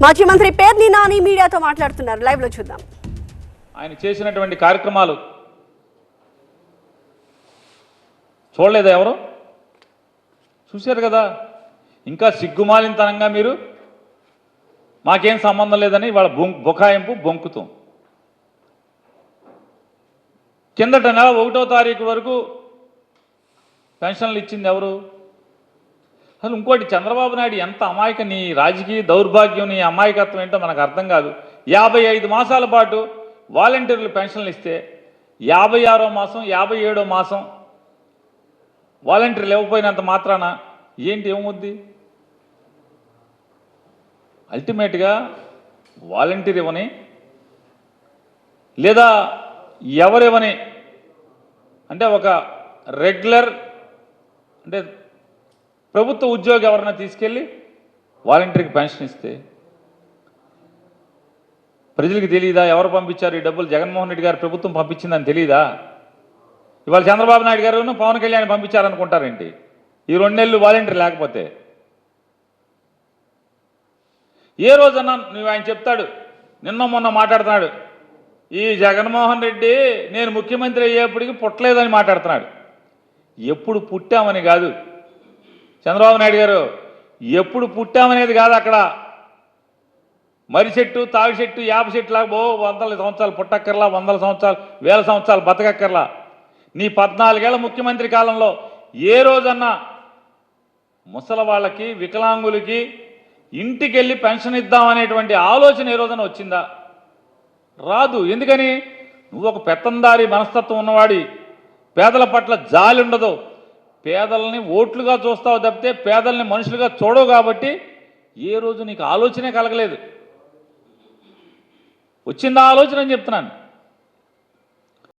మాజీ మంత్రి పేర్ని నాని మీడియాతో మాట్లాడుతున్నారు. లైవ్ లో చూద్దాం. ఆయన చేసినటువంటి కార్యక్రమాలు చూడలేదా? ఎవరు చూశారు కదా. ఇంకా సిగ్గుమాలినతనంగా మీరు మాకేం సంబంధం లేదని వాళ్ళ బుకాయింపు బొంకుతాం. కిందట నెల 1వ తారీఖు వరకు పెన్షన్లు ఇచ్చింది ఎవరు? అసలు ఇంకోటి, చంద్రబాబు నాయుడు ఎంత అమాయక, నీ రాజకీయ దౌర్భాగ్యం, నీ అమాయకత్వం ఏంటో మనకు అర్థం కాదు. 55 మాసాల పాటు వాలంటీర్లు పెన్షన్లు ఇస్తే 56వ మాసం 57వ మాసం వాలంటీర్లు ఇవ్వకపోయినంత మాత్రాన ఏంటి ఏమవుద్ది? అల్టిమేట్గా వాలంటీర్ ఇవ్వని లేదా ఎవరివ్వని, అంటే ఒక రెగ్యులర్ అంటే ప్రభుత్వ ఉద్యోగి ఎవరైనా తీసుకెళ్ళి వాలంటీర్కి పెన్షన్ ఇస్తే ప్రజలకు తెలియదా ఎవరు పంపించారు ఈ డబ్బులు? జగన్మోహన్ రెడ్డి గారు ప్రభుత్వం పంపించిందని తెలియదా? ఇవాళ చంద్రబాబు నాయుడు గారు పవన్ కళ్యాణ్ పంపించారనుకుంటారేంటి ఈ 2 నెలలు వాలంటీర్ లేకపోతే? ఏ రోజన్నా నువ్వు ఆయన చెప్తాడు, నిన్న మొన్న మాట్లాడుతున్నాడు, ఈ జగన్మోహన్ రెడ్డి నేను ముఖ్యమంత్రి అయ్యేప్పటికి పుట్టలేదని మాట్లాడుతున్నాడు. ఎప్పుడు పుట్టామని కాదు చంద్రబాబు నాయుడు గారు, ఎప్పుడు పుట్టామనేది కాదు అక్కడ. మర్రి చెట్టు, తావి చెట్టు, యాప చెట్టు లాగా 100 సంవత్సరాలు పుట్టక్కర్లా, 100 సంవత్సరాలు 1000 సంవత్సరాలు బతకక్కర్లా. నీ 14 ఏళ్ల ముఖ్యమంత్రి కాలంలో ఏ రోజన్నా ముసలి వాళ్ళకి, వికలాంగులకి ఇంటికి వెళ్ళి పెన్షన్ ఇద్దామనేటువంటి ఆలోచన ఏ రోజన్నా వచ్చిందా? రాదు. ఎందుకని? నువ్వు ఒక పెత్తందారి మనస్తత్వం ఉన్నవాడి, పేదల పట్ల జాలి ఉండదు, పేదల్ని ఓట్లుగా చూస్తావు తప్పితే పేదల్ని మనుషులుగా చూడవు. కాబట్టి ఏ రోజు నీకు ఆలోచనే కలగలేదు. వచ్చిందా ఆలోచన అని చెప్తున్నాను.